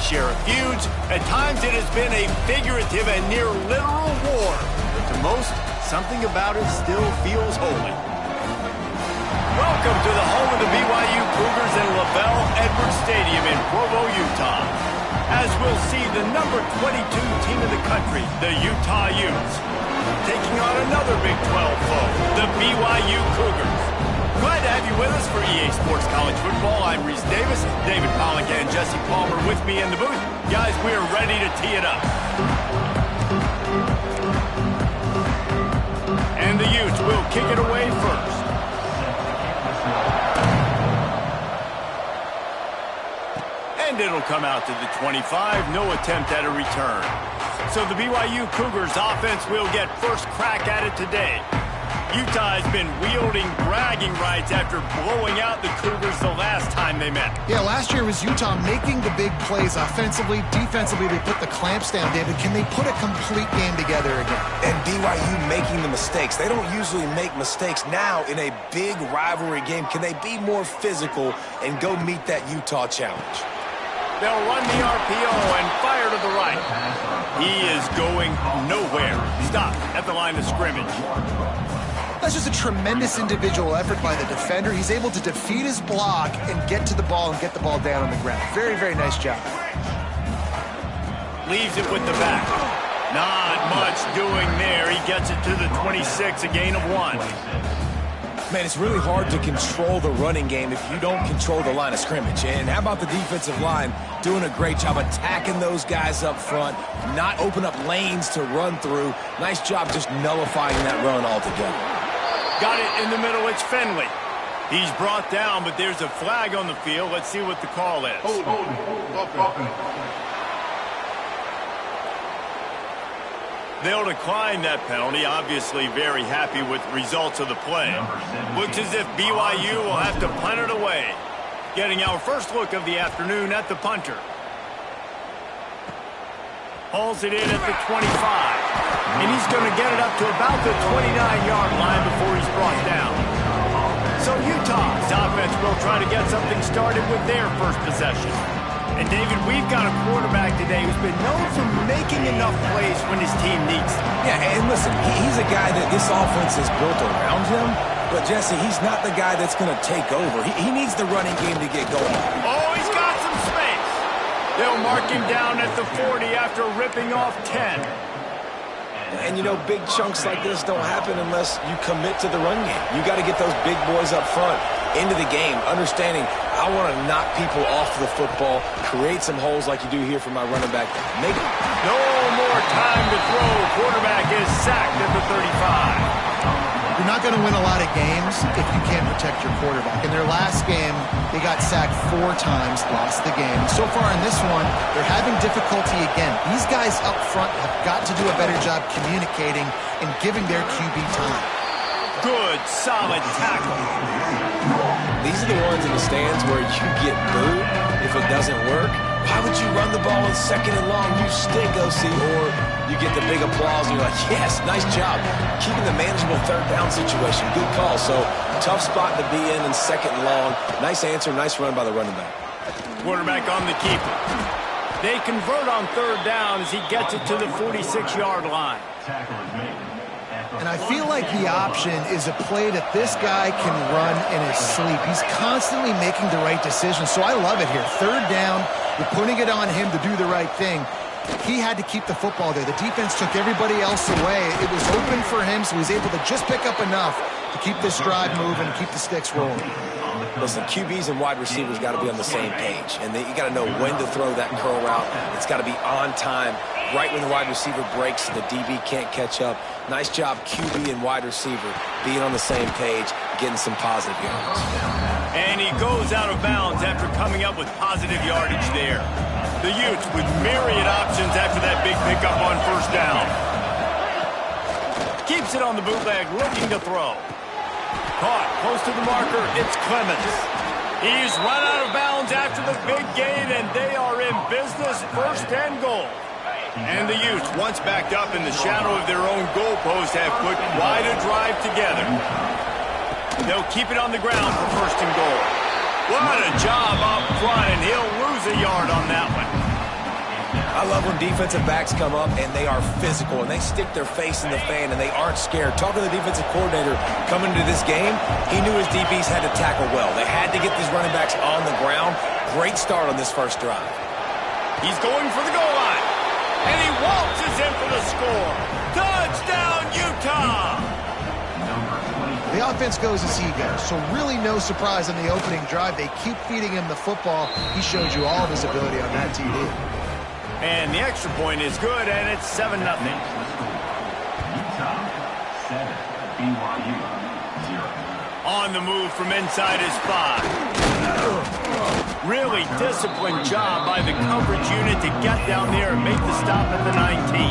share of feuds. At times it has been a figurative and near literal war. But to most, something about it still feels holy. Welcome to the home of the BYU Cougars in LaBelle Edwards Stadium in Provo, Utah. As we'll see the number 22 team in the country, the Utah Utes, taking on another Big 12 foe, the BYU Cougars. Glad to have you with us for EA Sports College Football. I'm Reese Davis, David Pollock and Jesse Palmer with me in the booth. Guys, we are ready to tee it up. And the Utes will kick it away first. And it'll come out to the 25, no attempt at a return. So the BYU Cougars offense will get first crack at it today. Utah has been wielding bragging rights after blowing out the Cougars the last time they met. Yeah, last year was Utah making the big plays offensively. Defensively, they put the clamps down, David. Can they put a complete game together again? And BYU making the mistakes. They don't usually make mistakes. Now, in a big rivalry game, can they be more physical and go meet that Utah challenge? They'll run the RPO and fire to the right. He is going nowhere. Stop at the line of scrimmage. That's just a tremendous individual effort by the defender. He's able to defeat his block and get to the ball and get the ball down on the ground. Very, very nice job. Leaves it with the back. Not much doing there. He gets it to the 26, a gain of 1. Man, it's really hard to control the running game if you don't control the line of scrimmage. And how about the defensive line doing a great job attacking those guys up front, not open up lanes to run through. Nice job just nullifying that run altogether. Got it in the middle. It's Finley. He's brought down, but there's a flag on the field. Let's see what the call is. They'll decline that penalty. Obviously very happy with the results of the play. Looks as if BYU will have to punt it away. Getting our first look of the afternoon at the punter. Hauls it in at the 25. And he's going to get it up to about the 29-yard line before he's brought down. So Utah's offense will try to get something started with their first possession. And David, we've got a quarterback today who's been known for making enough plays when his team needs them. Yeah, and listen, he's a guy that this offense is built around him. But, Jesse, he's not the guy that's going to take over. He needs the running game to get going. Oh, he's got some space. They'll mark him down at the 40 after ripping off 10. And, you know, big chunks like this don't happen unless you commit to the run game. You got to get those big boys up front into the game, understanding I want to knock people off the football, create some holes like you do here for my running back. Make it. No more time to throw. Quarterback is sacked at the 35. You're not going to win a lot of games if you can't protect your quarterback. In their last game, they got sacked 4 times, lost the game. So far in this one, they're having difficulty again. These guys up front have got to do a better job communicating and giving their QB time. Good, solid tackle. These are the ones in the stands where you get booed if it doesn't work. Why would you run the ball in 2nd and long? You stink, OC. Or you get the big applause and you're like, yes, nice job. Keeping the manageable 3rd down situation. Good call. So, tough spot to be in 2nd and long. Nice answer, nice run by the running back. Quarterback on the keeper. They convert on 3rd down as he gets it to the 46-yard line. And I feel like the option is a play that this guy can run in his sleep. He's constantly making the right decision, so I love it here. 3rd down, you're putting it on him to do the right thing. He had to keep the football there. The defense took everybody else away. It was open for him, so he's able to just pick up enough to keep this drive moving and keep the sticks rolling. Listen, QBs and wide receivers got to be on the same page, and you got to know when to throw that curl route. It's got to be on time, right when the wide receiver breaks so the DB can't catch up. Nice job, QB and wide receiver, being on the same page, getting some positive yards. And he goes out of bounds after coming up with positive yardage there. The Utes with myriad options after that big pickup on 1st down. Keeps it on the bootleg, looking to throw. Caught close to the marker, it's Clemens. He's run out of bounds after the big gain, and they are in business, 1st and goal. And the Utes, once backed up in the shadow of their own goalpost, have put quite a drive together. They'll keep it on the ground for 1st and goal. What a job up front, and he'll lose a yard on that one. love when defensive backs come up and they are physical and they stick their face in the fan and they aren't scared. Talking to the defensive coordinator coming into this game, he knew his DBs had to tackle well. They had to get these running backs on the ground. Great start on this first drive. He's going for the goal line. And he waltzes in for the score. Touchdown, Utah! The offense goes as he goes, so really no surprise on the opening drive. They keep feeding him the football. He showed you all of his ability on that TD. And the extra point is good, and it's 7-0. Utah 7, BYU 0. On the move from inside his 5. Really disciplined job by the coverage unit to get down there and make the stop at the 19.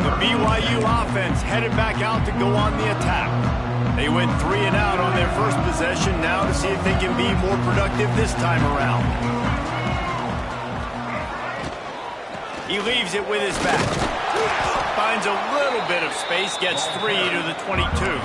The BYU offense headed back out to go on the attack. They went 3 and out on their first possession, now to see if they can be more productive this time around. He leaves it with his back. Finds a little bit of space, gets 3 to the 22.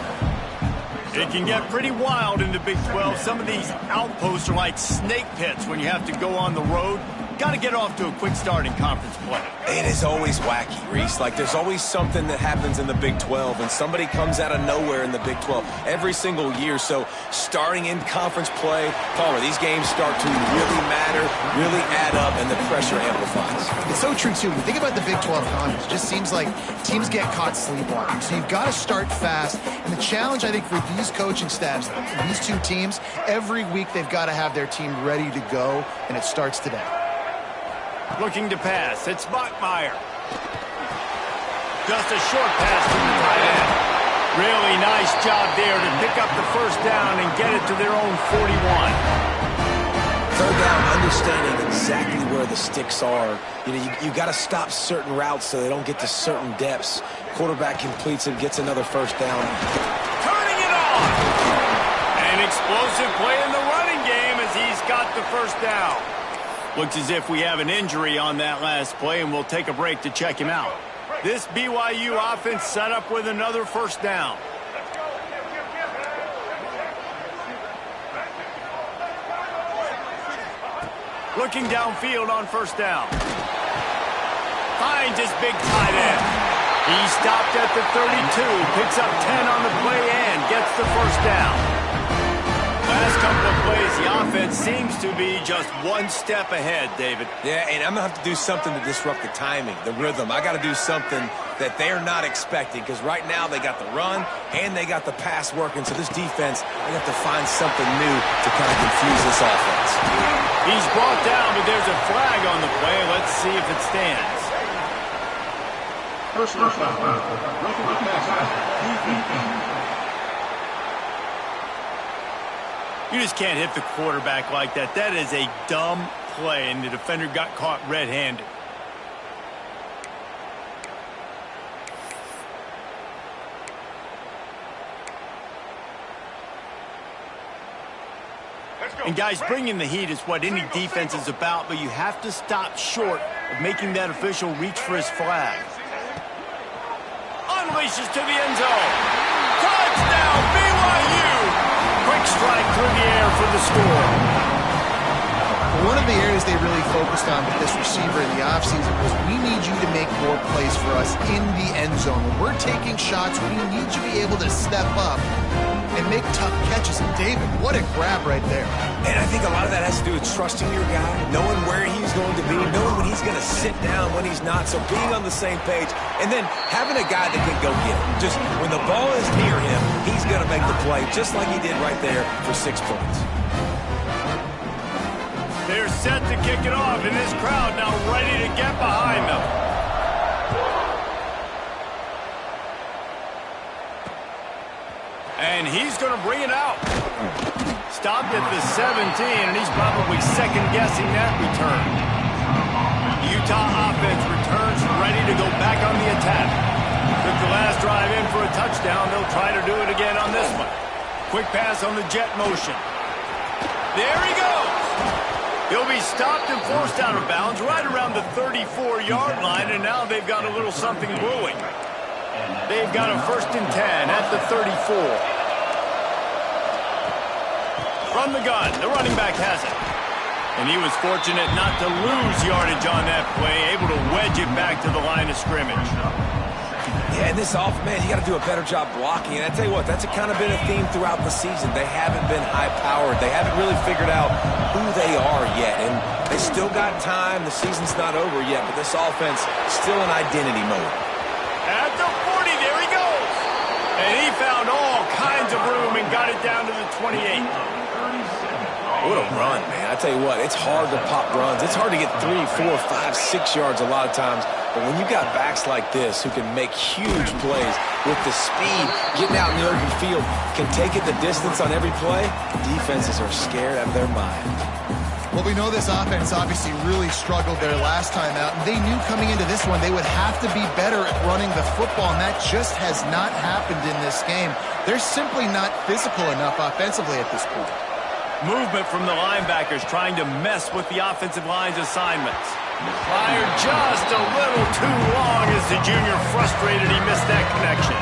It can get pretty wild in the Big 12. Some of these outposts are like snake pits when you have to go on the road. Got to get off to a quick start in conference play. It is always wacky, Reese. Like, there's always something that happens in the Big 12, and somebody comes out of nowhere in the Big 12 every single year. So, starting in conference play, Palmer, these games start to really matter, really add up, and the pressure amplifies. It's so true, too. When you think about the Big 12 conference, it just seems like teams get caught sleepwalking. So, you've got to start fast. And the challenge, I think, for these coaching staffs, these two teams, every week they've got to have their team ready to go, and it starts today. Looking to pass. It's Bachmeier. Just a short pass to the tight end. Really nice job there to pick up the first down and get it to their own 41. Third down, understanding exactly where the sticks are. You know, you got to stop certain routes so they don't get to certain depths. Quarterback completes it, gets another first down. Turning it on. An explosive play in the running game as he's got the first down. Looks as if we have an injury on that last play, and we'll take a break to check him out. This BYU offense set up with another first down. Looking downfield on first down. Finds his big tight end. He stopped at the 32, picks up 10 on the play and gets the first down. Last couple of plays, the offense seems to be just one step ahead, David. Yeah, and I'm going to have to do something to disrupt the timing, the rhythm. I got to do something that they're not expecting, because right now they got the run and they got the pass working. So this defense, they have to find something new to kind of confuse this offense. He's brought down, but there's a flag on the play. Let's see if it stands. Personal foul. Referee pass. You just can't hit the quarterback like that. That is a dumb play, and the defender got caught red-handed. And guys, bringing the heat is what any defense is about, but you have to stop short of making that official reach for his flag. Unleashes to the end zone. Touchdown, BYU! Quick strike through the air for the score. One of the areas they really focused on with this receiver in the offseason was, we need you to make more plays for us in the end zone. When we're taking shots, we need you to be able to step up and make tough catches. And David, what a grab right there. And I think a lot of that has to do with trusting your guy, knowing where he's going to be, knowing when he's going to sit down, when he's not. So being on the same page, and then having a guy that can go get it. Just when the ball is near him, he's going to make the play, just like he did right there for 6 points. They're set to kick it off, and this crowd now ready to get behind them. And he's going to bring it out. Stopped at the 17, and he's probably second-guessing that return. The Utah offense returns ready to go back on the attack. Took the last drive in for a touchdown. They'll try to do it again on this one. Quick pass on the jet motion. There he goes. He'll be stopped and forced out of bounds right around the 34-yard line, and now they've got a little something brewing. They've got a 1st and 10 at the 34. From the gun, the running back has it. And he was fortunate not to lose yardage on that play, able to wedge it back to the line of scrimmage. Yeah, and this man, you got to do a better job blocking. And I tell you what, that's kind of been a theme throughout the season. They haven't been high-powered. They haven't really figured out who they are yet. And they still got time. The season's not over yet, but this offense still in identity mode. At the 40, there he goes. And he found all kinds of room and got it down to the 28. What a run, man. I tell you what, it's hard to pop runs. It's hard to get 3, 4, 5, 6 yards a lot of times. But when you got backs like this who can make huge plays with the speed, getting out in the open field, can take it the distance on every play, defenses are scared out of their mind. Well, we know this offense obviously really struggled their last time out, and they knew coming into this one they would have to be better at running the football, and that just has not happened in this game. They're simply not physical enough offensively at this point. Movement from the linebackers trying to mess with the offensive line's assignments. Fired just a little too long as the junior frustrated he missed that connection.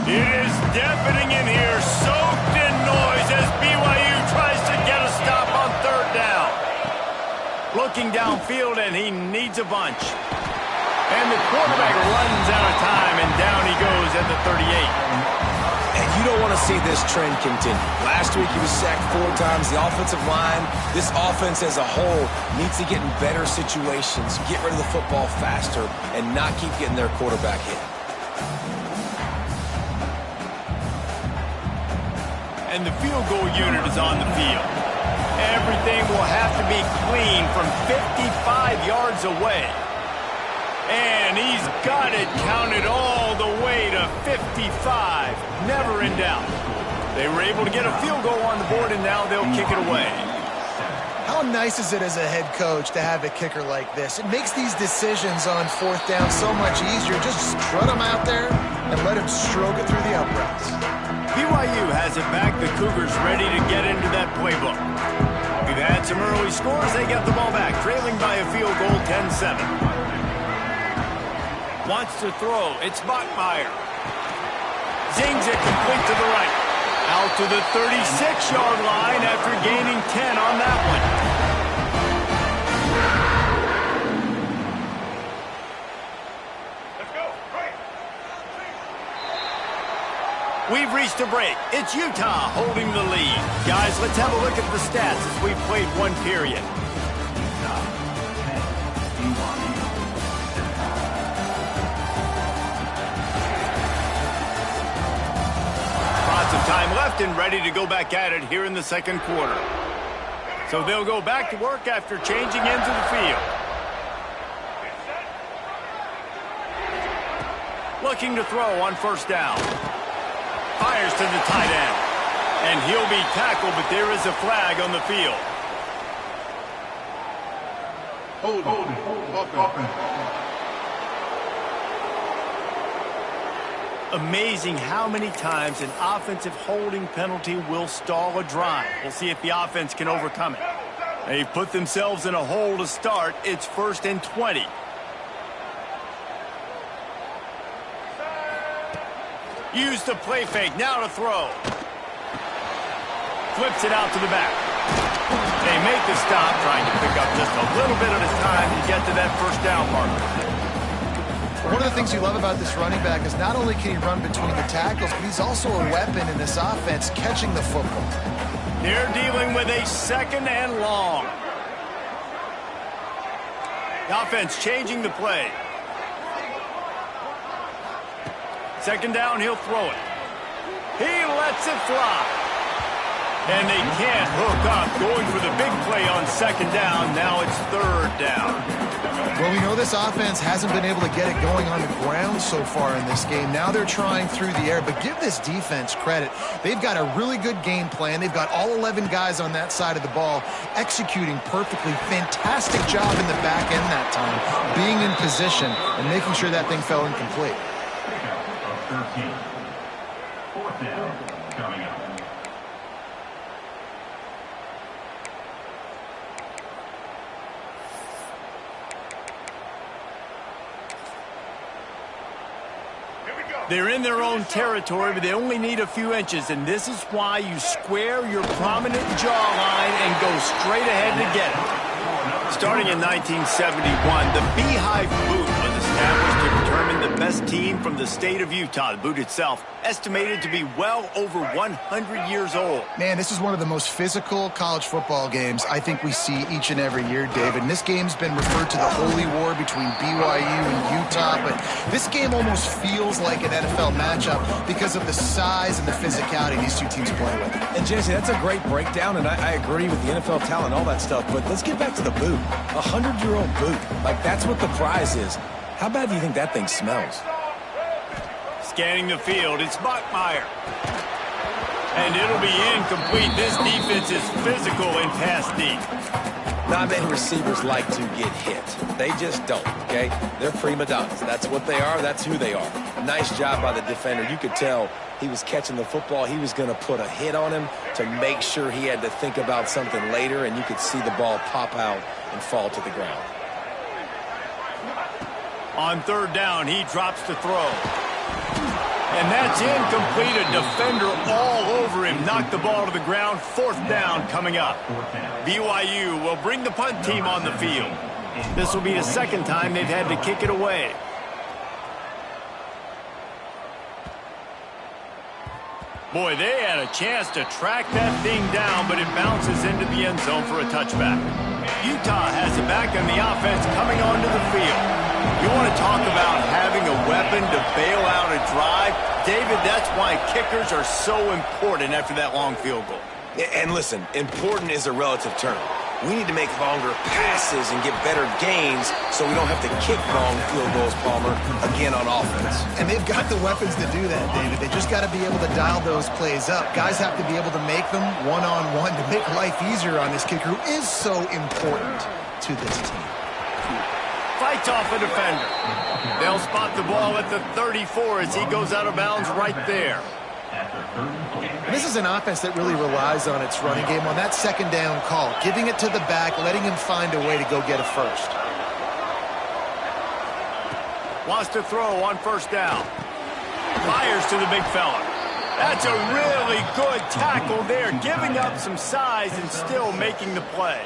It is deafening in here, soaked in noise as BYU tries to get a stop on third down. Looking downfield, and he needs a bunch. And the quarterback runs out of time, and down he goes at the 38. And you don't want to see this trend continue. Last week he was sacked 4 times. The offensive line, this offense as a whole, needs to get in better situations, get rid of the football faster, and not keep getting their quarterback hit. And the field goal unit is on the field. Everything will have to be clean from 55 yards away. And he's got it counted all the way to 55. Never in doubt. They were able to get a field goal on the board, and now they'll kick it away. How nice is it as a head coach to have a kicker like this? It makes these decisions on fourth down so much easier. Just strut him out there and let him stroke it through the uprights. BYU has it back. The Cougars ready to get into that playbook. We've had some early scores. They get the ball back, trailing by a field goal, 10-7. Wants to throw. It's Bachmeier. Zings it complete to the right. Out to the 36-yard line after gaining 10 on that one. We've reached a break. It's Utah holding the lead. Guys, let's have a look at the stats as we've played one period. Lots of time left and ready to go back at it here in the second quarter. So they'll go back to work after changing into the field. Looking to throw on first down. Fires to the tight end. And he'll be tackled, but there is a flag on the field. Hold it. Amazing how many times an offensive holding penalty will stall a drive. We'll see if the offense can overcome it. They've put themselves in a hole to start. It's 1st and 20. Use the play fake. Now to throw. Flips it out to the back. They make the stop, trying to pick up just a little bit of his time to get to that first down marker. One of the things you love about this running back is not only can he run between the tackles, but he's also a weapon in this offense, catching the football. They're dealing with a 2nd and long. The offense changing the play. 2nd down, he'll throw it. He lets it fly. And they can't hook up, going for the big play on 2nd down. Now it's 3rd down. Well, we know this offense hasn't been able to get it going on the ground so far in this game. Now they're trying through the air, but give this defense credit. They've got a really good game plan. They've got all 11 guys on that side of the ball executing perfectly. Fantastic job in the back end that time, being in position and making sure that thing fell incomplete. 13. 4th down coming up. They're in their own territory, but they only need a few inches, and this is why you square your prominent jawline and go straight ahead to get it. Starting in 1971, the Beehive Boot was established to determine the best team from the state of Utah. The boot itself, estimated to be well over 100 years old. Man, this is one of the most physical college football games I think we see each and every year, David. And this game's been referred to the holy war between BYU and Utah, but this game almost feels like an NFL matchup because of the size and the physicality these two teams play with. And Jesse, that's a great breakdown, and I agree with the NFL talent and all that stuff, but let's get back to the boot. A 100-year-old boot. Like, that's what the prize is. How bad do you think that thing smells? Scanning the field, it's Bachmeier. And it'll be incomplete. This defense is physical and pass deep. Not many receivers like to get hit. They just don't, okay? They're prima donnas. That's what they are. That's who they are. Nice job by the defender. You could tell he was catching the football. He was going to put a hit on him to make sure he had to think about something later, and you could see the ball pop out and fall to the ground. On third down, he drops to throw. And that's incomplete. A defender all over him. Knocked the ball to the ground. Fourth down coming up. BYU will bring the punt team on the field. This will be the second time they've had to kick it away. Boy, they had a chance to track that thing down, but it bounces into the end zone for a touchback. Utah has it back on the offense coming onto the field. You want to talk about having a weapon to bail out a drive? David, that's why kickers are so important after that long field goal. And listen, important is a relative term. We need to make longer passes and get better gains so we don't have to kick long field goals, Palmer, again on offense. And they've got the weapons to do that, David. They just got to be able to dial those plays up. Guys have to be able to make them one-on-one to make life easier on this kicker who is so important to this team. Fights off a defender. They'll spot the ball at the 34 as he goes out of bounds right there. This is an offense that really relies on its running game on that second down call, giving it to the back, letting him find a way to go get a first. Wants to throw on first down. Fires to the big fella. That's a really good tackle there, giving up some size and still making the play.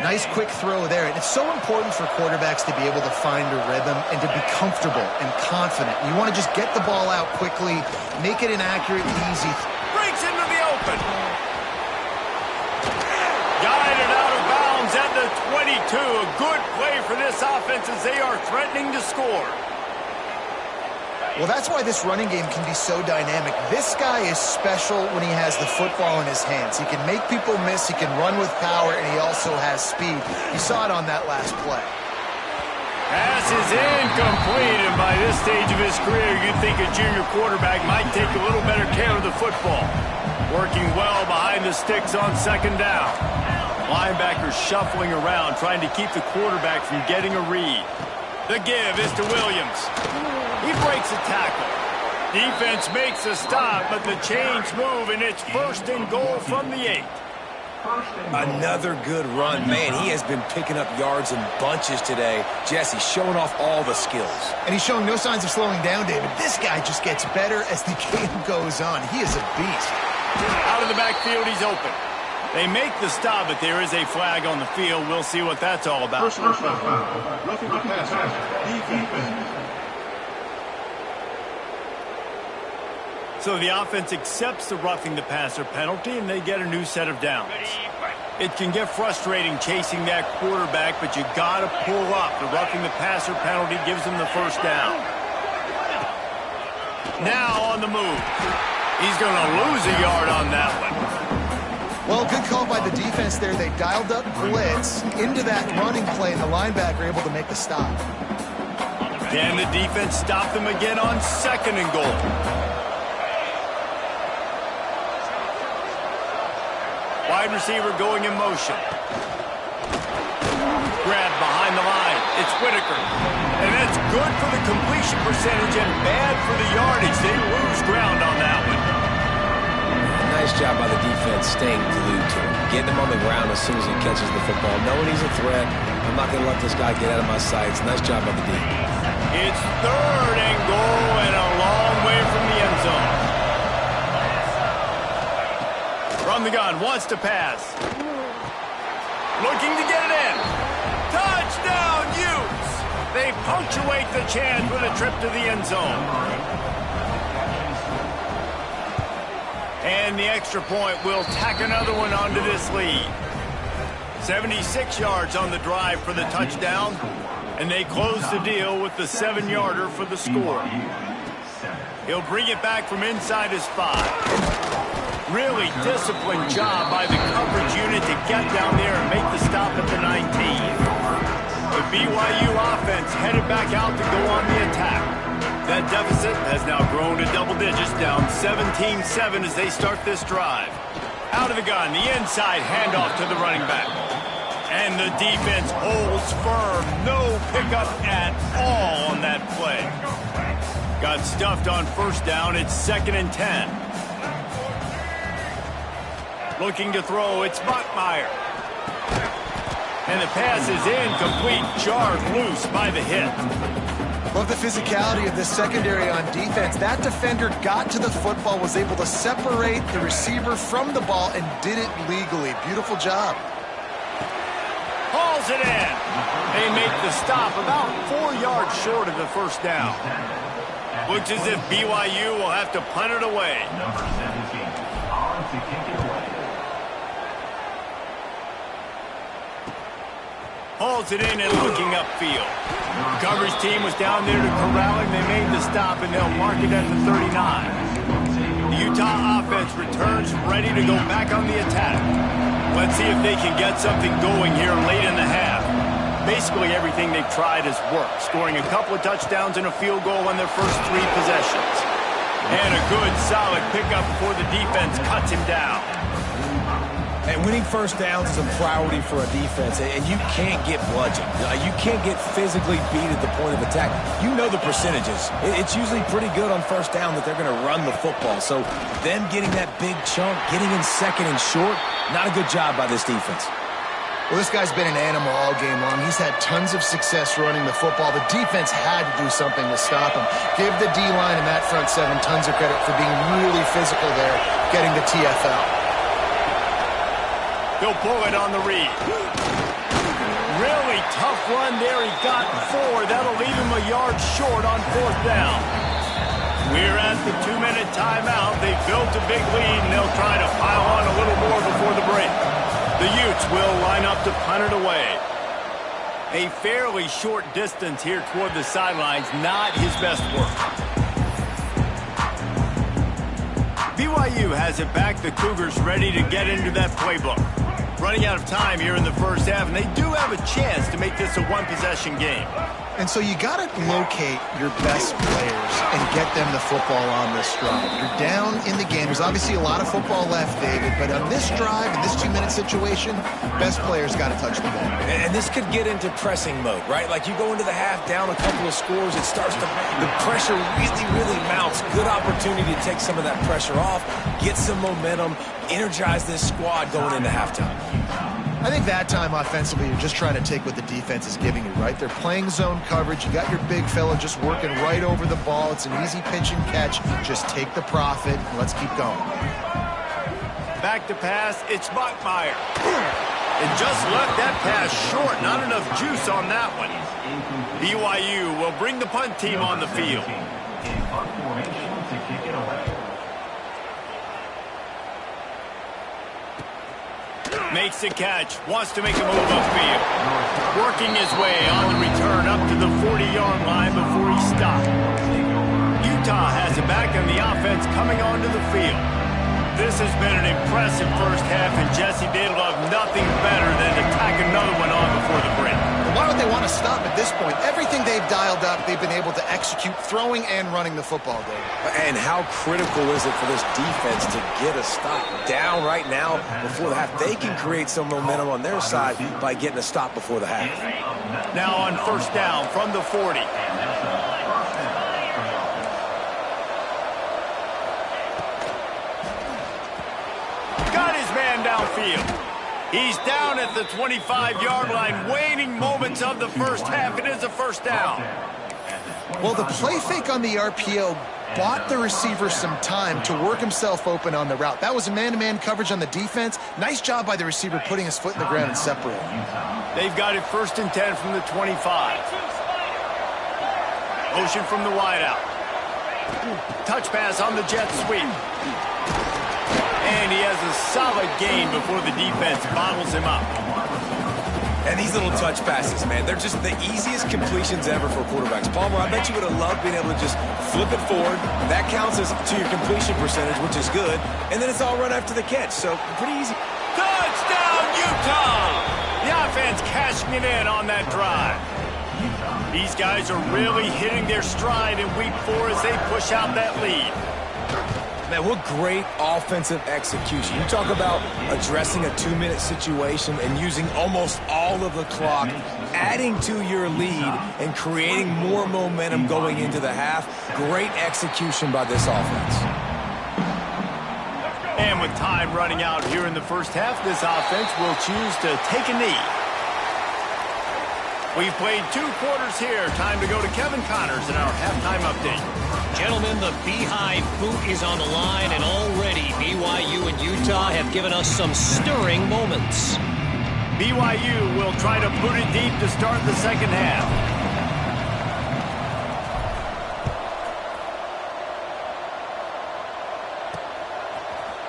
Nice quick throw there. And it's so important for quarterbacks to be able to find a rhythm and to be comfortable and confident. You want to just get the ball out quickly, make it an accurate, easy. Breaks into the open. Guided out of bounds at the 22. A good play for this offense as they are threatening to score. Well, that's why this running game can be so dynamic. This guy is special when he has the football in his hands. He can make people miss, he can run with power, and he also has speed. You saw it on that last play. Pass is incomplete, and by this stage of his career, you'd think a junior quarterback might take a little better care of the football. Working well behind the sticks on second down. Linebackers shuffling around, trying to keep the quarterback from getting a read. The give is to Williams. He breaks a tackle. Defense makes a stop, but the chains move, and it's first and goal from the 8. Another good run. Man, he has been picking up yards in bunches today. Jesse showing off all the skills. And he's showing no signs of slowing down, David. This guy just gets better as the game goes on. He is a beast. Out of the backfield, he's open. They make the stop, but there is a flag on the field. We'll see what that's all about. Roughing the passer. Defense. So the offense accepts the roughing the passer penalty, and they get a new set of downs. It can get frustrating chasing that quarterback, but you got to pull up. The roughing the passer penalty gives them the first down. Now on the move. He's going to lose a yard on that one. Well, good call by the defense there. They dialed up blitz into that running play, and the linebacker able to make the stop. Can the defense stop them again on second and goal? Wide receiver going in motion. Grabbed behind the line. It's Whitaker. And that's good for the completion percentage and bad for the yardage. They lose ground on that one. Nice job by the defense staying glued to him. Getting him on the ground as soon as he catches the football. Knowing he's a threat. I'm not going to let this guy get out of my sights. Nice job by the defense. It's third and goal the gun, wants to pass. Looking to get it in. Touchdown, Utes! They punctuate the chance with a trip to the end zone. And the extra point will tack another one onto this lead. 76 yards on the drive for the touchdown. And they close the deal with the 7-yarder for the score. He'll bring it back from inside his 5. Really disciplined job by the coverage unit to get down there and make the stop at the 19. The BYU offense headed back out to go on the attack. That deficit has now grown to double digits, down 17-7 as they start this drive. Out of the gun, the inside handoff to the running back. And the defense holds firm. No pickup at all on that play. Got stuffed on first down. It's 2nd and 10. Looking to throw. It's Buckmeyer. And the pass is incomplete. Jarred loose by the hit. Love the physicality of this secondary on defense. That defender got to the football, was able to separate the receiver from the ball, and did it legally. Beautiful job. Hauls it in. They make the stop about 4 yards short of the first down. Looks as if BYU will have to punt it away. Number 17, on to kick it away. Hauls it in and looking upfield. The coverage team was down there to corral him. They made the stop, and they'll mark it at the 39. The Utah offense returns ready to go back on the attack. Let's see if they can get something going here late in the half. Basically everything they've tried has worked, scoring a couple of touchdowns and a field goal on their first 3 possessions. And a good, solid pickup before the defense cuts him down. And winning first downs is a priority for a defense, and you can't get bludgeoned. You can't get physically beat at the point of attack. You know the percentages. It's usually pretty good on first down that they're going to run the football. So them getting that big chunk, getting in 2nd and short, not a good job by this defense. Well, this guy's been an animal all game long. He's had tons of success running the football. The defense had to do something to stop him. Give the D-line and that front 7 tons of credit for being really physical there, getting the TFL. He'll pull it on the read. Really tough run there. He got 4. That'll leave him a yard short on 4th down. We're at the 2-minute timeout. They've built a big lead, and they'll try to pile on a little more before the break. The Utes will line up to punt it away. A fairly short distance here toward the sidelines, not his best work. BYU has it back. The Cougars ready to get into that playbook. Running out of time here in the first half, and they do have a chance to make this a 1-possession game. And so you got to locate your best players and get them the football on this drive. You're down in the game. There's obviously a lot of football left, David, but on this drive, in this 2-minute situation, best players got to touch the ball. And this could get into pressing mode, right? Like you go into the half down a couple of scores, it starts to, the pressure really mounts. Good opportunity to take some of that pressure off, get some momentum, energize this squad going into halftime. I think that time offensively, you're just trying to take what the defense is giving you, right? They're playing zone coverage. You got your big fella just working right over the ball. It's an easy pitch and catch. Just take the profit, and let's keep going. Back to pass, it's Buckmeyer. And just left that pass short. Not enough juice on that one. BYU will bring the punt team on the field. In punt formation to kick it away. Makes the catch, wants to make a move upfield. Working his way on the return up to the 40-yard line before he stopped. Utah has it back, and the offense coming onto the field. This has been an impressive first half, and Jesse, they love nothing better than to tack another one on before the break. Why would they want to stop at this point? Everything they've dialed up, they've been able to execute throwing and running the football game. And how critical is it for this defense to get a stop down right now before the half? They can create some momentum on their side by getting a stop before the half. Now on first down from the 40. Got his man downfield. He's down at the 25-yard line, waning moments of the first half. It is a first down. Well, the play fake on the RPO bought the receiver some time to work himself open on the route. That was a man-to-man coverage on the defense. Nice job by the receiver putting his foot in the ground and separating. They've got it 1st and 10 from the 25. Motion from the wideout. Touch pass on the jet sweep. And he has a solid gain before the defense bottles him up. And these little touch passes, man, they're just the easiest completions ever for quarterbacks. Palmer, I bet you would have loved being able to just flip it forward. That counts as to your completion percentage, which is good. And then it's all run after the catch, so pretty easy. Touchdown, Utah! The offense cashing it in on that drive. These guys are really hitting their stride in week 4 as they push out that lead. Man, what great offensive execution. You talk about addressing a 2-minute situation and using almost all of the clock, adding to your lead and creating more momentum going into the half. Great execution by this offense. And with time running out here in the first half, this offense will choose to take a knee. We've played 2 quarters here. Time to go to Kevin Connors in our halftime update. Gentlemen, the Beehive boot is on the line, and already BYU and Utah have given us some stirring moments. BYU will try to boot it deep to start the second half.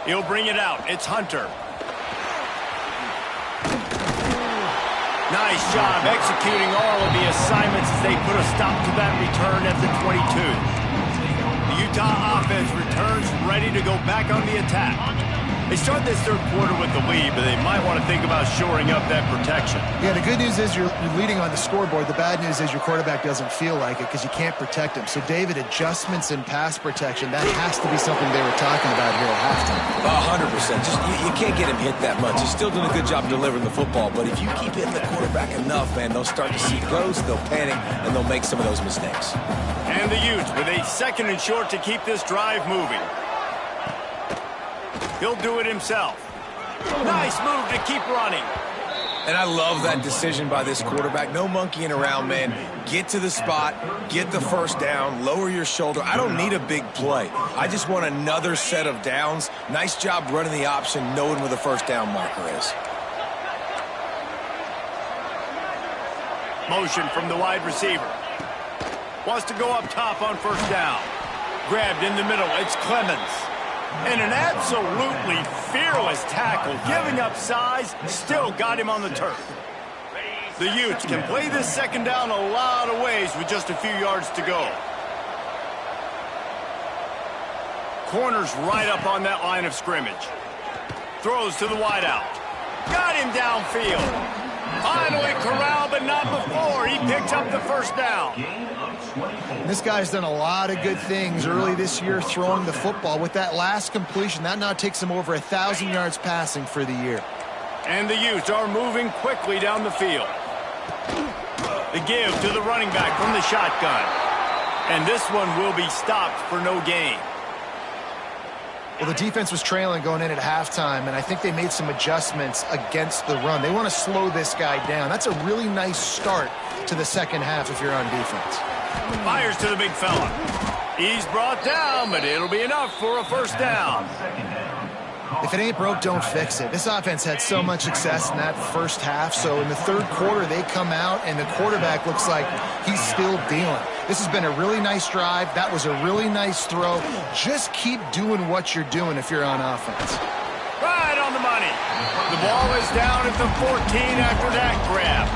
He'll bring it out. It's Hunter. Nice job executing all of the assignments as they put a stop to that return at the 22. The Utah offense returns ready to go back on the attack. They start this third quarter with the lead, but they might want to think about shoring up that protection. Yeah, the good news is you're leading on the scoreboard. The bad news is your quarterback doesn't feel like it because you can't protect him. So, David, adjustments in pass protection, that has to be something they were talking about here at halftime. 100%. Just you can't get him hit that much. He's still doing a good job delivering the football, but if you keep hitting the quarterback enough, man, they'll start to see ghosts, they'll panic, and they'll make some of those mistakes. And the Utes with a 2nd and short to keep this drive moving. He'll do it himself. Nice move to keep running. And I love that decision by this quarterback. No monkeying around, man. Get to the spot, get the first down, lower your shoulder. I don't need a big play. I just want another set of downs. Nice job running the option, knowing where the first down marker is. Motion from the wide receiver. Wants to go up top on first down. Grabbed in the middle. It's Clemens. And an absolutely fearless tackle, giving up size, still got him on the turf. The Utes can play this second down a lot of ways with just a few yards to go. Corners right up on that line of scrimmage. Throws to the wideout. Got him downfield. Finally corralled, but not before. He picked up the first down. This guy's done a lot of good things early this year throwing the football. With that last completion, that now takes him over 1,000 yards passing for the year. And the Utes are moving quickly down the field. The give to the running back from the shotgun. And this one will be stopped for no gain. Well, the defense was trailing going in at halftime, and I think they made some adjustments against the run. They want to slow this guy down. That's a really nice start to the second half if you're on defense. Fires to the big fella. He's brought down, but it'll be enough for a first down. If it ain't broke, don't fix it. This offense had so much success in that first half, so in the third quarter they come out and the quarterback looks like he's still dealing. This has been a really nice drive. That was a really nice throw. Just keep doing what you're doing if you're on offense. Right on the money. The ball is down at the 14 after that grab.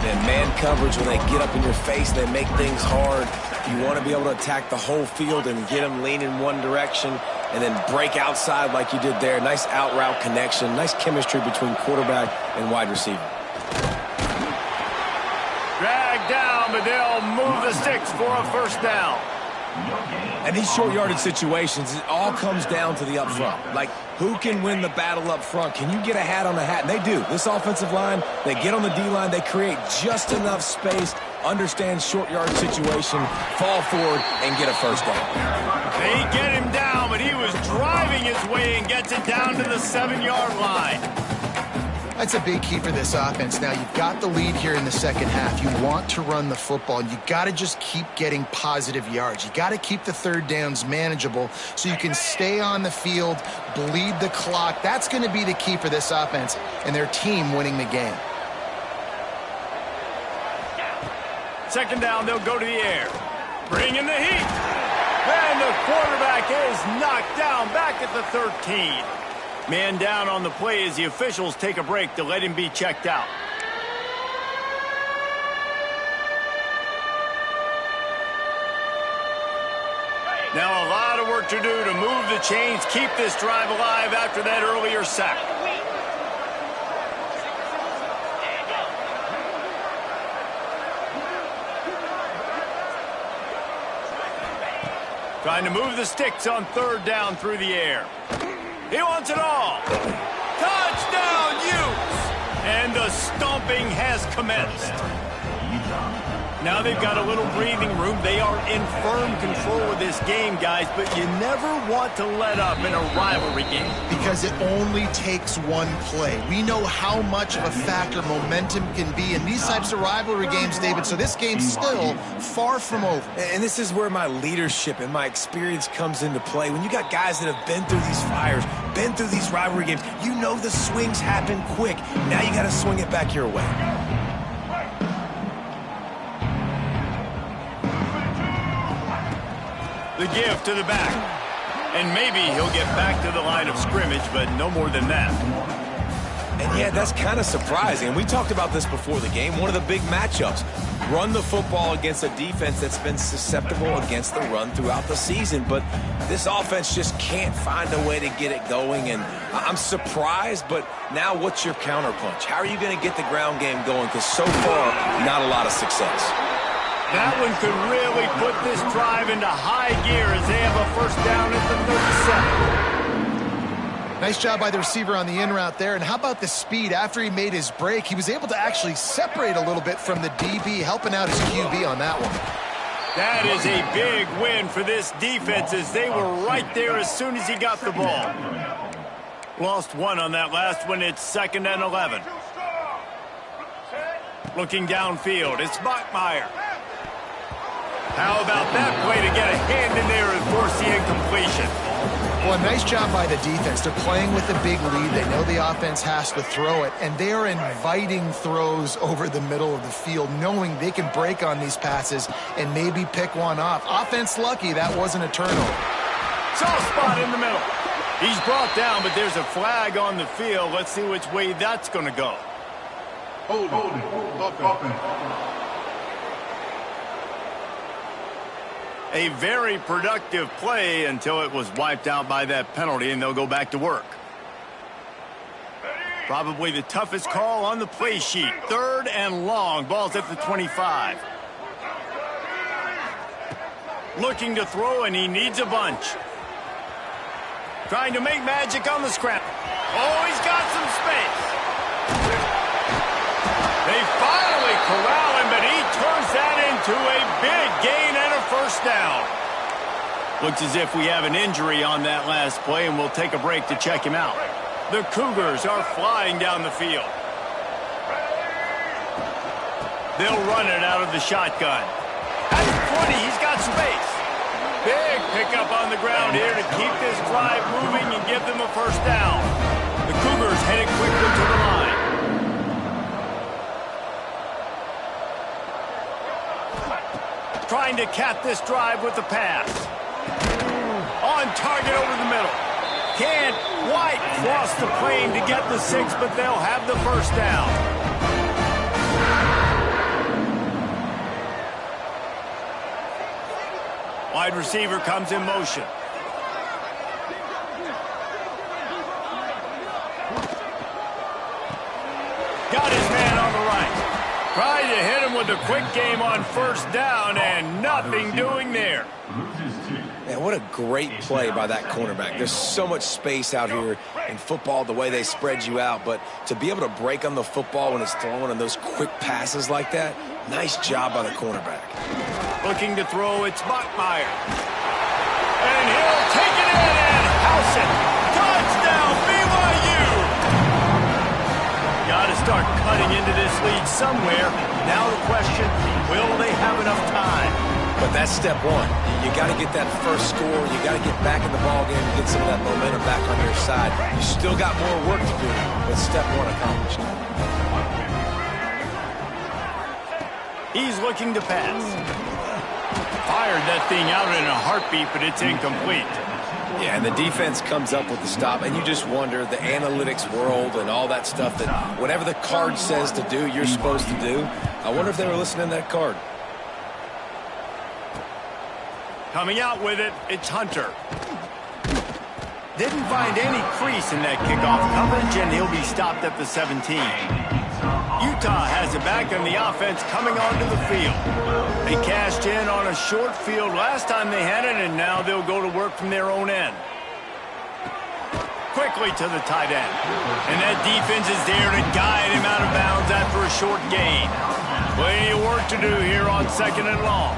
And man coverage, when they get up in your face, they make things hard. You want to be able to attack the whole field and get them leaning one direction and then break outside like you did there. Nice out route connection. Nice chemistry between quarterback and wide receiver. Dragged down, but they'll move the sticks for a first down. And these short yardage situations, it all comes down to the up front. Like, who can win the battle up front? Can you get a hat on the hat? And they do. This offensive line, they get on the D-line, they create just enough space, understand short yard situation, fall forward, and get a first down. They get him down, but he was driving his way and gets it down to the 7-yard line. That's a big key for this offense. Now, you've got the lead here in the second half. You want to run the football. You got to just keep getting positive yards. You got to keep the third downs manageable so you can stay on the field, bleed the clock. That's going to be the key for this offense and their team winning the game. Second down, they'll go to the air. Bring in the heat. And the quarterback is knocked down back at the 13. Man down on the play as the officials take a break to let him be checked out. Now a lot of work to do to move the chains, keep this drive alive after that earlier sack. Trying to move the sticks on third down through the air. He wants it all. Touchdown, Utes! And the stomping has commenced. Now they've got a little breathing room. They are in firm control of this game, guys, but you never want to let up in a rivalry game. Because it only takes one play. We know how much of a factor momentum can be in these types of rivalry games, David, so this game's still far from over. And this is where my leadership and my experience comes into play. When you got guys that have been through these fires, been through these rivalry games, you know the swings happen quick. Now you got to swing it back your way. The give to the back. And maybe he'll get back to the line of scrimmage, but no more than that. And yeah, that's kind of surprising. And we talked about this before the game. One of the big matchups. Run the football against a defense that's been susceptible against the run throughout the season. But this offense just can't find a way to get it going. And I'm surprised, but now what's your counterpunch? How are you going to get the ground game going? Because so far, not a lot of success. That one could really put this drive into high gear as they have a first down at the 37. Nice job by the receiver on the in route there. And how about the speed? After he made his break, he was able to actually separate a little bit from the DB, helping out his QB on that one. That is a big win for this defense as they were right there as soon as he got the ball. Lost one on that last one. It's 2nd and 11. Looking downfield, it's Bachmeier. How about that play to get a hand in there and force the incompletion? Well, a nice job by the defense. They're playing with a big lead. They know the offense has to throw it, and they are inviting throws over the middle of the field, knowing they can break on these passes and maybe pick one off. Offense lucky that wasn't a turnover. Soft spot in the middle. He's brought down, but there's a flag on the field. Let's see which way that's going to go. Hold it. A very productive play until it was wiped out by that penalty, and they'll go back to work. Probably the toughest call on the play sheet. 3rd and long. Ball's at the 25. Looking to throw, and he needs a bunch. Trying to make magic on the scramble. Oh, he's got some space. They finally corral him, but he turns that into a big gain and a first down. Looks as if we have an injury on that last play, and we'll take a break to check him out. The Cougars are flying down the field. They'll run it out of the shotgun. At the 20, he's got space. Big pickup on the ground here to keep this drive moving and give them a first down. The Cougars headed quickly to the line. Trying to cap this drive with the pass. On target over the middle. Can't quite cross the plane to get the 6, but they'll have the first down. Wide receiver comes in motion. Got his man on the right. Tried to hit him with a quick game on first down, and nothing doing there. Man, what a great play by that cornerback. There's so much space out here in football, the way they spread you out, but to be able to break on the football when it's thrown on those quick passes like that, nice job by the cornerback. Looking to throw, it's Bachmeier. And he'll take it in and house it. Touchdown, BYU! got to start cutting into this lead somewhere. Now the question, will they have enough time? But that's step one. You got to get that first score. You got to get back in the ball game and get some of that momentum back on your side. You still got more work to do, but step one accomplished. He's looking to pass. Fired that thing out in a heartbeat, but it's incomplete. Yeah, and the defense comes up with the stop, and you just wonder, the analytics world and all that stuff, that whatever the card says to do, you're supposed to do. I wonder if they were listening to that card. Coming out with it, it's Hunter. Didn't find any crease in that kickoff coverage, and he'll be stopped at the 17. Utah has it back on the offense coming onto the field. They cashed in on a short field last time they had it, and now they'll go to work from their own end. Quickly to the tight end. And that defense is there to guide him out of bounds after a short gain. Plenty of work to do here on 2nd and long.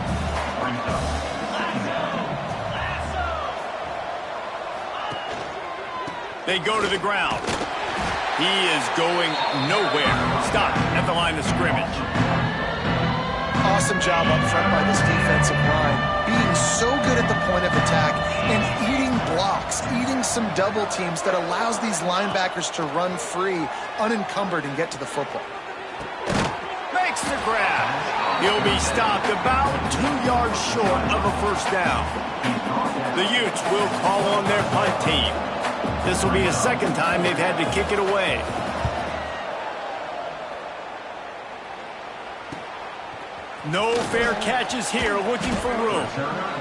They go to the ground. He is going nowhere. Stop at the line of scrimmage. Awesome job up front by this defensive line. Being so good at the point of attack and eating blocks, eating some double teams that allows these linebackers to run free, unencumbered, and get to the football. Makes the grab. He'll be stopped about 2 yards short of a first down. The Utes will call on their punt team. This will be the second time they've had to kick it away. No fair catches here, looking for room.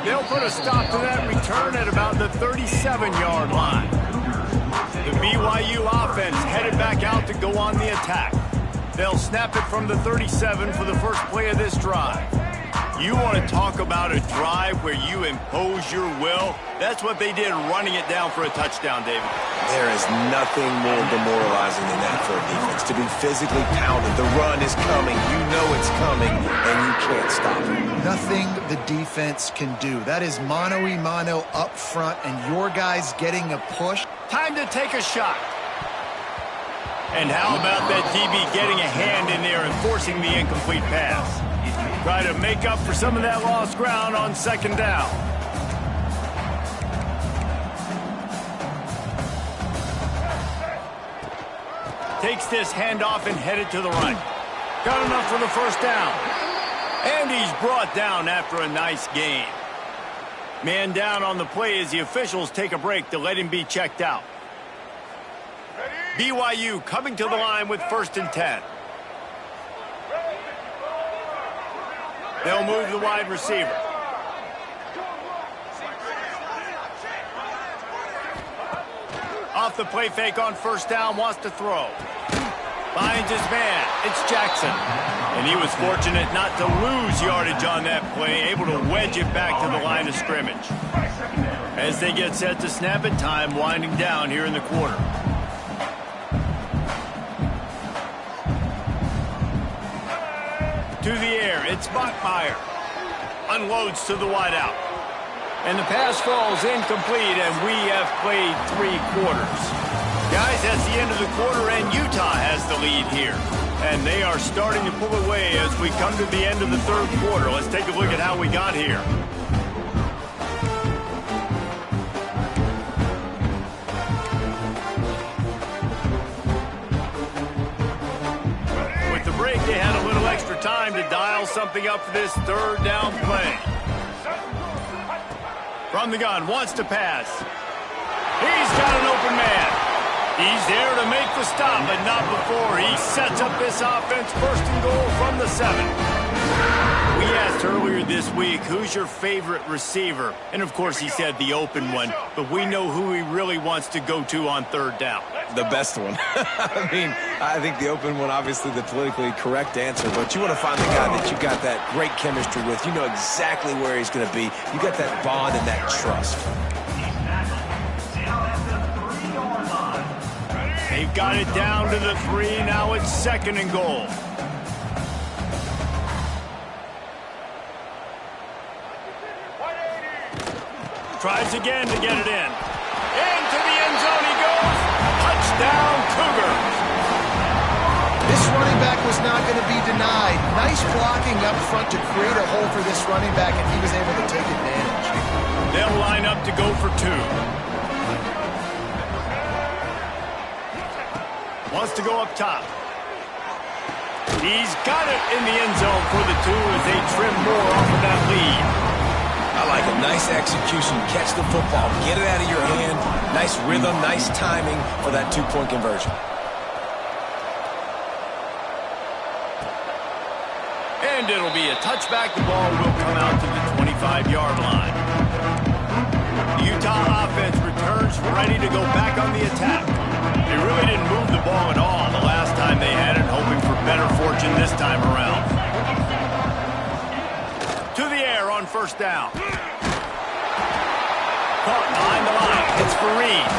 They'll put a stop to that return at about the 37-yard line. The BYU offense headed back out to go on the attack. They'll snap it from the 37 for the first play of this drive. You want to talk about a drive where you impose your will? That's what they did, running it down for a touchdown, David. There is nothing more demoralizing than that for a defense, to be physically pounded. The run is coming. You know it's coming, and you can't stop it. Nothing the defense can do. That is mano-a-mano up front, and your guys getting a push. Time to take a shot. And how about that DB getting a hand in there and forcing the incomplete pass? Try to make up for some of that lost ground on 2nd down. Takes this handoff and headed to the right. Got enough for the first down. And he's brought down after a nice gain. Man down on the play as the officials take a break to let him be checked out. BYU coming to the line with 1st and 10. They'll move the wide receiver. Off the play fake on 1st down, wants to throw. Finds his man. It's Jackson. And he was fortunate not to lose yardage on that play, able to wedge it back to the line of scrimmage. As they get set to snap it, time winding down here in the quarter. To the air, it's Bachmeier. Unloads to the wideout. And the pass falls incomplete, and we have played 3 quarters. Guys, that's the end of the quarter, and Utah has the lead here. And they are starting to pull away as we come to the end of the 3rd quarter. Let's take a look at how we got here. They had a little extra time to dial something up for this 3rd down play. From the gun, wants to pass. He's got an open man. He's there to make the stop, but not before he sets up this offense 1st and goal from the 7. We asked earlier this week, who's your favorite receiver? And of course he said the open one, but we know who he really wants to go to on 3rd down. The best one. I mean, I think the open one, obviously the politically correct answer, but you want to find the guy that you got that great chemistry with. You know exactly where he's going to be. You got that bond and that trust. They've got it down to the 3. Now it's 2nd and goal. Tries again to get it in. Into the end zone he goes. Touchdown, Cougars. was not going to be denied. Nice blocking up front to create a hole for this running back, and he was able to take advantage. They'll line up to go for 2. Wants to go up top. He's got it in the end zone for the 2 as they trim more off of that lead. I like a nice execution. Catch the football. Get it out of your hand. Nice rhythm, nice timing for that 2-point conversion. And it'll be a touchback. The ball will come out to the 25-yard line. The Utah offense returns ready to go back on the attack. They really didn't move the ball at all the last time they had it, hoping for better fortune this time around. To the air on first down. Caught behind the line. It's Fareed.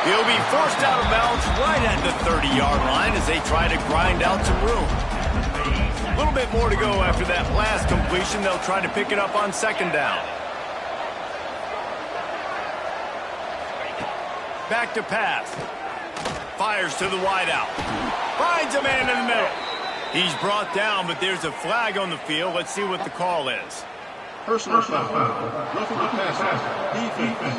He'll be forced out of bounds right at the 30-yard line as they try to grind out some room. A little bit more to go after that last completion. They'll try to pick it up on second down. Back to pass. Fires to the wideout. Finds a man in the middle. He's brought down, but there's a flag on the field. Let's see what the call is. Personal foul. Roughing the passer. Defense.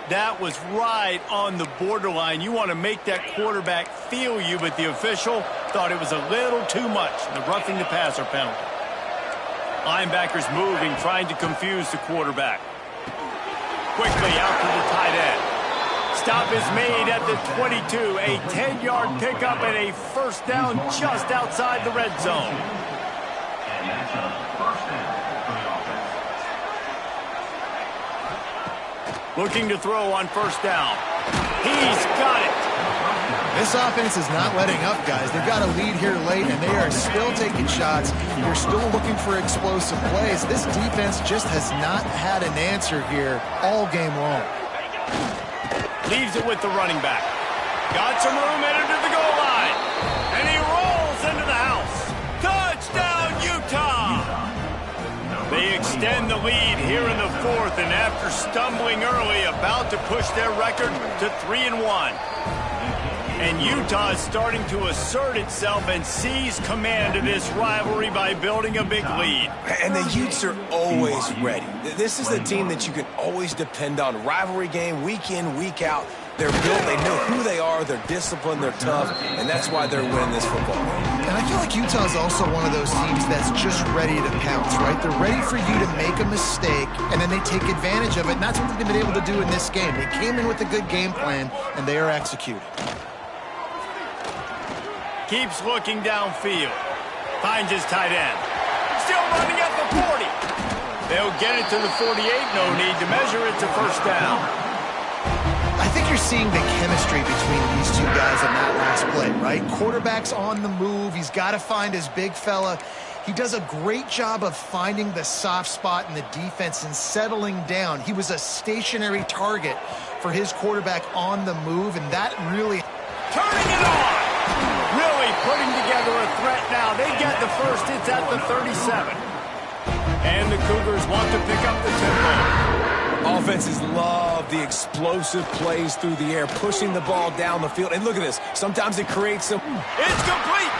That was right on the borderline. You want to make that quarterback feel you, but the official thought it was a little too much. The roughing the passer penalty. Linebackers moving, trying to confuse the quarterback. Quickly out to the tight end. Stop is made at the 22. A 10-yard pickup and a first down just outside the red zone. And that's a first down for the offense. Looking to throw on first down. He's got it. This offense is not letting up, guys. They've got a lead here late, and they are still taking shots. They're still looking for explosive plays. This defense just has not had an answer here all game long. Leaves it with the running back. Got some room headed to the goal line. And he rolls into the house. Touchdown, Utah! They extend the lead here in the 4th, and after stumbling early, about to push their record to 3-1. And Utah is starting to assert itself and seize command of this rivalry by building a big lead. And the Utes are always ready. This is the team that you can always depend on. Rivalry game, week in, week out. They're built, they know who they are, they're disciplined, they're tough, and that's why they're winning this football game. And I feel like Utah is also one of those teams that's just ready to pounce, right? They're ready for you to make a mistake, and then they take advantage of it, and that's what they've been able to do in this game. They came in with a good game plan, and they are executing. Keeps looking downfield. Finds his tight end. Still running at the 40. They'll get it to the 48. No need to measure it to first down. I think you're seeing the chemistry between these two guys in that last play, right? Quarterback's on the move. He's got to find his big fella. He does a great job of finding the soft spot in the defense and settling down. He was a stationary target for his quarterback on the move, and that really... Turning it on! Really putting together a threat now. They get the first. It's at the 37. And the Cougars want to pick up the tempo. Offenses love the explosive plays through the air, pushing the ball down the field. And look at this. Sometimes it creates some... It's complete.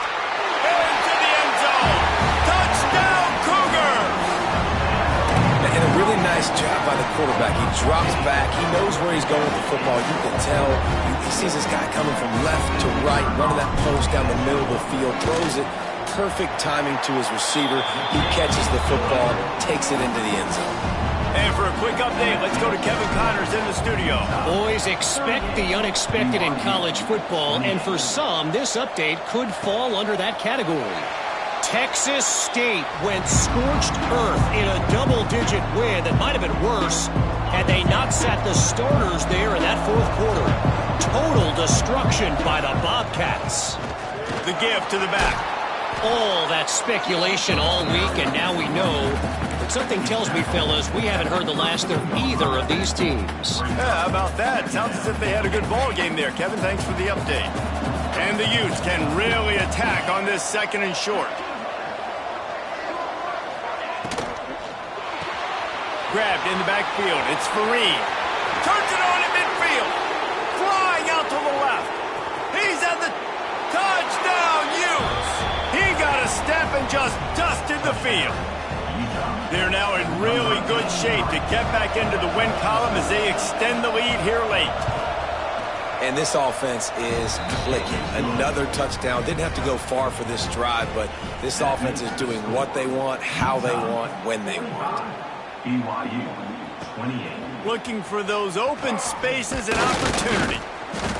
Into the end zone. Touchdown, Cougars. And a really nice job by the quarterback. He drops back. He knows where he's going with the football. You can tell. He sees this guy coming from left to right, running that post down the middle of the field, throws it. Perfect timing to his receiver. He catches the football, takes it into the end zone. And for a quick update, let's go to Kevin Connors in the studio. Boys, expect the unexpected in college football, and for some, this update could fall under that category. Texas State went scorched earth in a double-digit win that might have been worse had they not sat the starters there in that 4th quarter. Total destruction by the Bobcats. The give to the back. All that speculation all week, and now we know. But something tells me, fellas, we haven't heard the last of either of these teams. Yeah, how about that? Sounds as if they had a good ball game there. Kevin, thanks for the update. And the Utes can really attack on this 2nd and short. Grabbed in the backfield. It's Fareed. Turns it on in midfield. Flying out to the left. step and just dusted the field. They're now in really good shape to get back into the win column as they extend the lead here late. And this offense is clicking. Another touchdown. Didn't have to go far for this drive, but this offense is doing what they want, how they want, when they want. BYU 28. Looking for those open spaces and opportunity.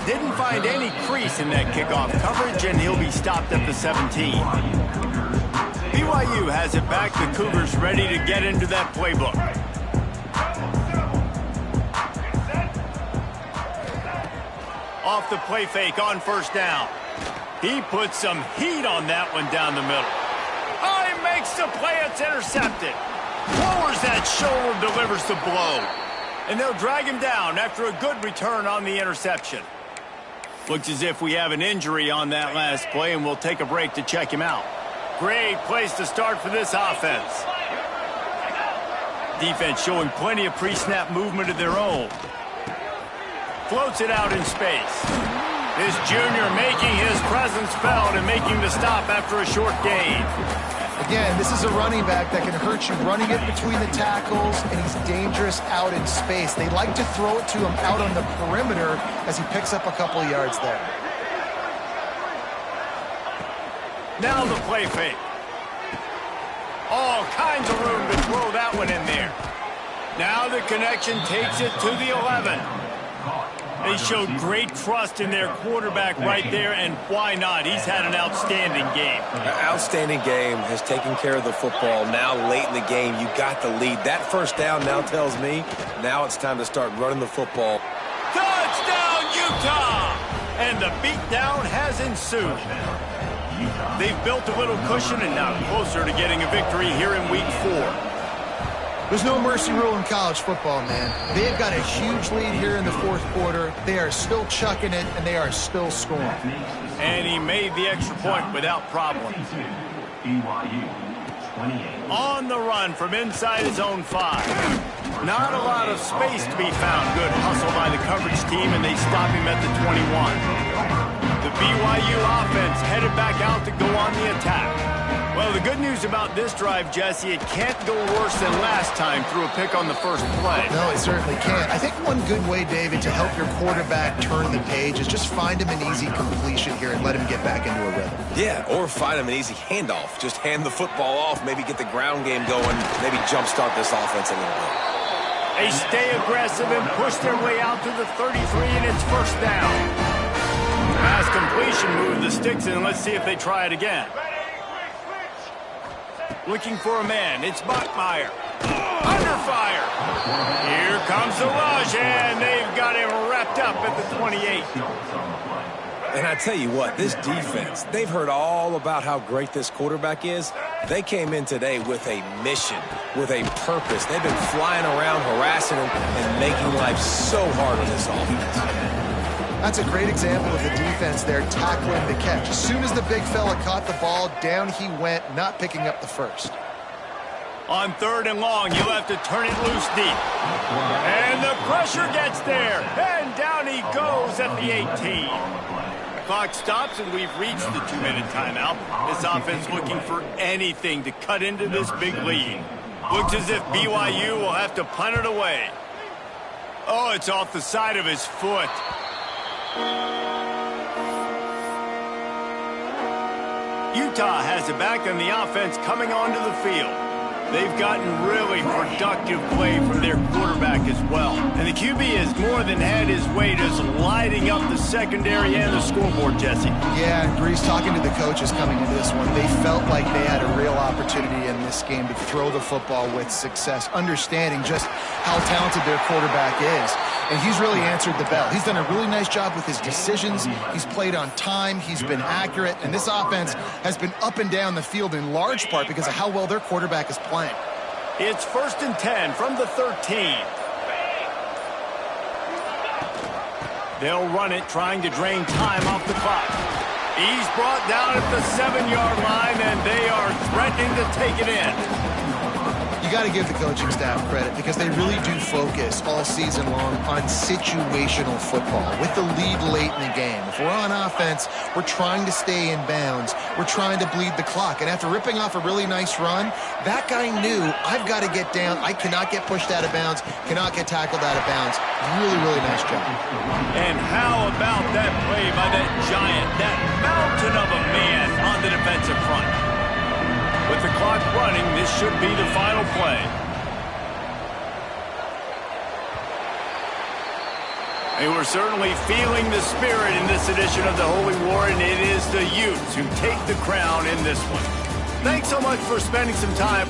Didn't find any crease in that kickoff coverage, and he'll be stopped at the 17. BYU has it back. The Cougars ready to get into that playbook. Off the play fake on first down. He puts some heat on that one down the middle. Oh, he makes the play. It's intercepted. Lowers that shoulder, delivers the blow. And they'll drag him down after a good return on the interception. Looks as if we have an injury on that last play, and we'll take a break to check him out. Great place to start for this offense. Defense showing plenty of pre-snap movement of their own. Floats it out in space. This junior making his presence felt and making the stop after a short gain. Again, this is a running back that can hurt you running it between the tackles, and he's dangerous out in space. They like to throw it to him out on the perimeter as he picks up a couple of yards there. Now the play fake. All kinds of room to throw that one in there. Now the connection takes it to the 11. They showed great trust in their quarterback right there, and why not? He's had an outstanding game. An outstanding game, has taken care of the football. Now late in the game, you got the lead. That first down now tells me now it's time to start running the football. Touchdown, Utah! And the beatdown has ensued. They've built a little cushion and now closer to getting a victory here in week 4. There's no mercy rule in college football, man. They've got a huge lead here in the fourth quarter. They are still chucking it, and they are still scoring. And he made the extra point without problem. On the run from inside his own 5. Not a lot of space to be found. Good hustle by the coverage team, and they stop him at the 21. The BYU offense headed back out to go on the attack. Well, the good news about this drive, Jesse, it can't go worse than last time through a pick on the first play. No, it certainly can't. I think one good way, David, to help your quarterback turn the page is just find him an easy completion here and let him get back into a rhythm. Yeah, or find him an easy handoff. Just hand the football off, maybe get the ground game going, maybe jumpstart this offense a little bit. They stay aggressive and push their way out to the 33, and it's first down. Pass completion, move the sticks, and let's see if they try it again. Looking for a man. It's Bachmeier. Under fire. Here comes the rush, and they've got him wrapped up at the 28. And I tell you what, this defense, they've heard all about how great this quarterback is. They came in today with a mission, with a purpose. They've been flying around, harassing him, and making life so hard on this offense. That's a great example of the defense there tackling the catch. As soon as the big fella caught the ball, down he went, not picking up the first. On 3rd and long, you'll have to turn it loose deep. And the pressure gets there. And down he goes at the 18. Clock stops, and we've reached the 2-minute timeout. This offense looking for anything to cut into this big lead. Looks as if BYU will have to punt it away. Oh, it's off the side of his foot. Utah has it back, and the offense coming onto the field. They've gotten really productive play from their quarterback as well. And the QB has more than had his way just lighting up the secondary and the scoreboard, Jesse. Yeah, and Breeze, talking to the coaches coming into this one, they felt like they had a real opportunity in this game to throw the football with success, understanding just how talented their quarterback is. And he's really answered the bell. He's done a really nice job with his decisions. He's played on time. He's been accurate. And this offense has been up and down the field in large part because of how well their quarterback is playing. It's 1st and 10 from the 13. They'll run it, trying to drain time off the clock. He's brought down at the 7-yard line, and they are threatening to take it in. You You got to give the coaching staff credit because they really do focus all season long on situational football with the lead late in the game. If we're on offense, we're trying to stay in bounds. We're trying to bleed the clock. And after ripping off a really nice run, that guy knew, I've got to get down. I cannot get pushed out of bounds, cannot get tackled out of bounds. Really, really nice job. And how about that play by that giant, that mountain of a man on the defensive front? With the clock running, this should be the final play. And we're certainly feeling the spirit in this edition of the Holy War, and it is the Utes who take the crown in this one. Thanks so much for spending some time